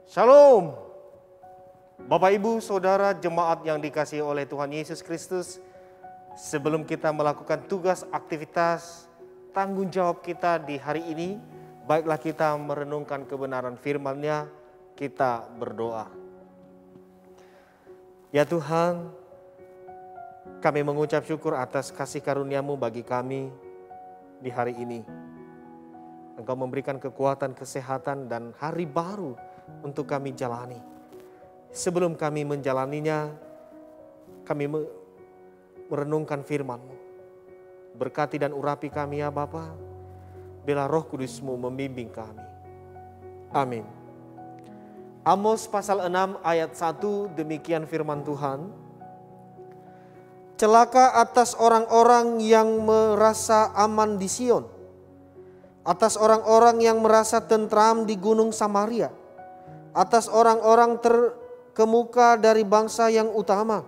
Shalom, Bapak Ibu, Saudara, jemaat yang dikasihi oleh Tuhan Yesus Kristus. Sebelum kita melakukan tugas, aktivitas, tanggung jawab kita di hari ini, baiklah kita merenungkan kebenaran firman-Nya, kita berdoa. Ya Tuhan, kami mengucap syukur atas kasih karunia-Mu bagi kami di hari ini. Engkau memberikan kekuatan, kesehatan, dan hari baru untuk kami jalani. Sebelum kami menjalaninya, kami merenungkan firman-Mu. Berkati dan urapi kami ya Bapa. Biarlah Roh Kudus-Mu membimbing kami. Amin. Amos pasal 6 ayat 1, demikian firman Tuhan. Celaka atas orang-orang yang merasa aman di Sion, atas orang-orang yang merasa tentram di gunung Samaria, atas orang-orang terkemuka dari bangsa yang utama,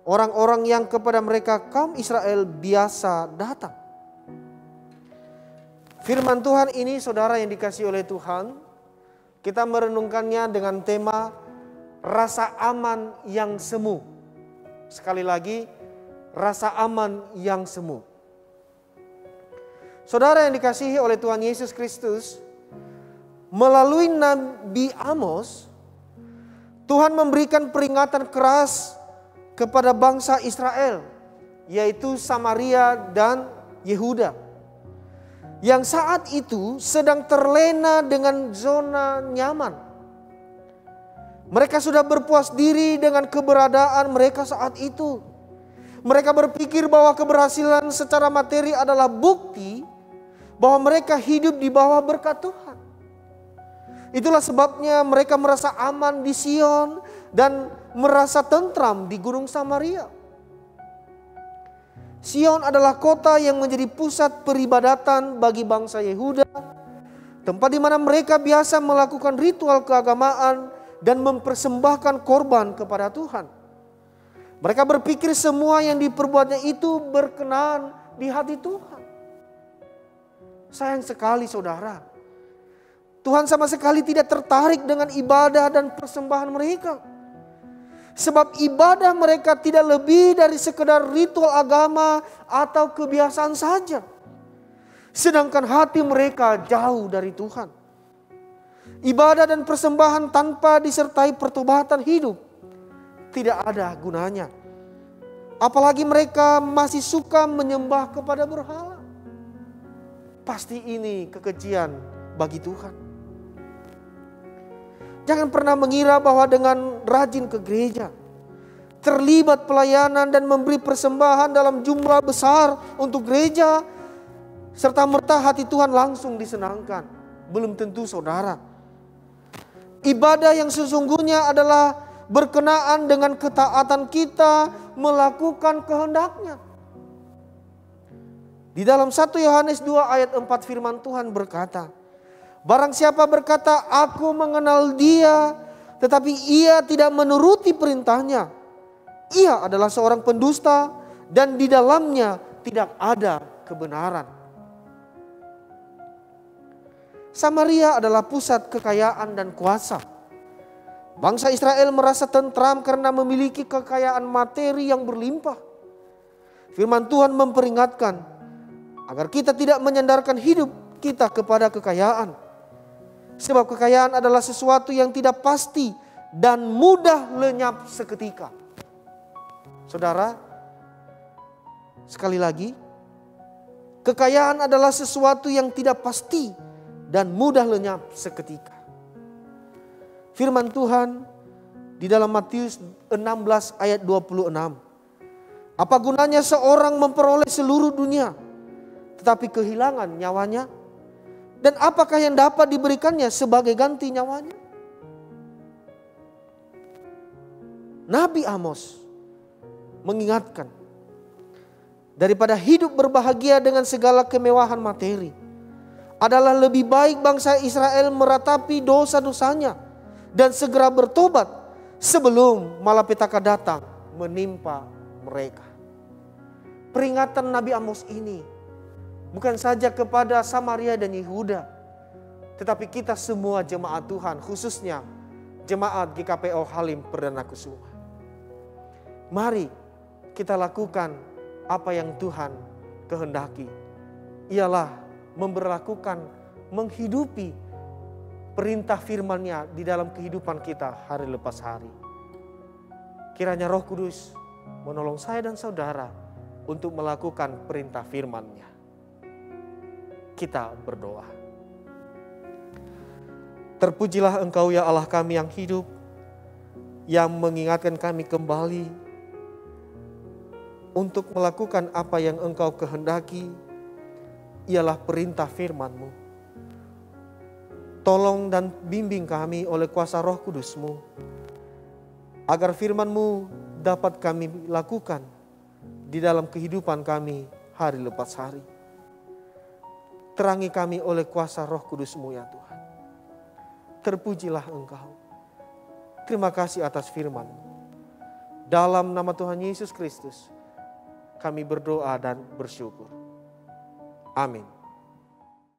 orang-orang yang kepada mereka kaum Israel biasa datang. Firman Tuhan ini, saudara yang dikasihi oleh Tuhan, kita merenungkannya dengan tema rasa aman yang semu. Sekali lagi, rasa aman yang semu. Saudara yang dikasihi oleh Tuhan Yesus Kristus, melalui Nabi Amos, Tuhan memberikan peringatan keras kepada bangsa Israel, yaitu Samaria dan Yehuda, yang saat itu sedang terlena dengan zona nyaman. Mereka sudah berpuas diri dengan keberadaan mereka saat itu. Mereka berpikir bahwa keberhasilan secara materi adalah bukti bahwa mereka hidup di bawah berkat Tuhan. Itulah sebabnya mereka merasa aman di Sion dan merasa tentram di gunung Samaria. Sion adalah kota yang menjadi pusat peribadatan bagi bangsa Yehuda, tempat di mana mereka biasa melakukan ritual keagamaan dan mempersembahkan korban kepada Tuhan. Mereka berpikir semua yang diperbuatnya itu berkenan di hati Tuhan. Sayang sekali saudara, Tuhan sama sekali tidak tertarik dengan ibadah dan persembahan mereka. Sebab ibadah mereka tidak lebih dari sekedar ritual agama atau kebiasaan saja. Sedangkan hati mereka jauh dari Tuhan. Ibadah dan persembahan tanpa disertai pertobatan hidup tidak ada gunanya. Apalagi mereka masih suka menyembah kepada berhala. Pasti ini kekejian bagi Tuhan. Jangan pernah mengira bahwa dengan rajin ke gereja, terlibat pelayanan dan memberi persembahan dalam jumlah besar untuk gereja, serta merta hati Tuhan langsung disenangkan. Belum tentu saudara. Ibadah yang sesungguhnya adalah berkenaan dengan ketaatan kita melakukan kehendak-Nya. Di dalam 1 Yohanes 2 ayat 4 firman Tuhan berkata, barang siapa berkata, aku mengenal dia, tetapi ia tidak menuruti perintahnya, ia adalah seorang pendusta dan di dalamnya tidak ada kebenaran. Samaria adalah pusat kekayaan dan kuasa. Bangsa Israel merasa tentram karena memiliki kekayaan materi yang berlimpah. Firman Tuhan memperingatkan agar kita tidak menyandarkan hidup kita kepada kekayaan. Sebab kekayaan adalah sesuatu yang tidak pasti dan mudah lenyap seketika. Saudara, sekali lagi, kekayaan adalah sesuatu yang tidak pasti dan mudah lenyap seketika. Firman Tuhan di dalam Matius 16 ayat 26. Apa gunanya seorang memperoleh seluruh dunia, tetapi kehilangan nyawanya? Dan apakah yang dapat diberikannya sebagai ganti nyawanya? Nabi Amos mengingatkan, daripada hidup berbahagia dengan segala kemewahan materi, adalah lebih baik bangsa Israel meratapi dosa-dosanya dan segera bertobat sebelum malapetaka datang menimpa mereka. Peringatan Nabi Amos ini bukan saja kepada Samaria dan Yehuda, tetapi kita semua jemaat Tuhan, khususnya jemaat GKPO Halim Perdana Kusuma. Mari kita lakukan apa yang Tuhan kehendaki. Ialah memberlakukan, menghidupi perintah firman-Nya di dalam kehidupan kita hari lepas hari. Kiranya Roh Kudus menolong saya dan saudara untuk melakukan perintah firman-Nya. Kita berdoa. Terpujilah Engkau ya Allah kami yang hidup, yang mengingatkan kami kembali untuk melakukan apa yang Engkau kehendaki, ialah perintah firman-Mu. Tolong dan bimbing kami oleh kuasa Roh Kudus-Mu, agar firman-Mu dapat kami lakukan di dalam kehidupan kami hari lepas hari. Terangi kami oleh kuasa Roh Kudus-Mu ya Tuhan. Terpujilah Engkau. Terima kasih atas firman. Dalam nama Tuhan Yesus Kristus, kami berdoa dan bersyukur. Amin.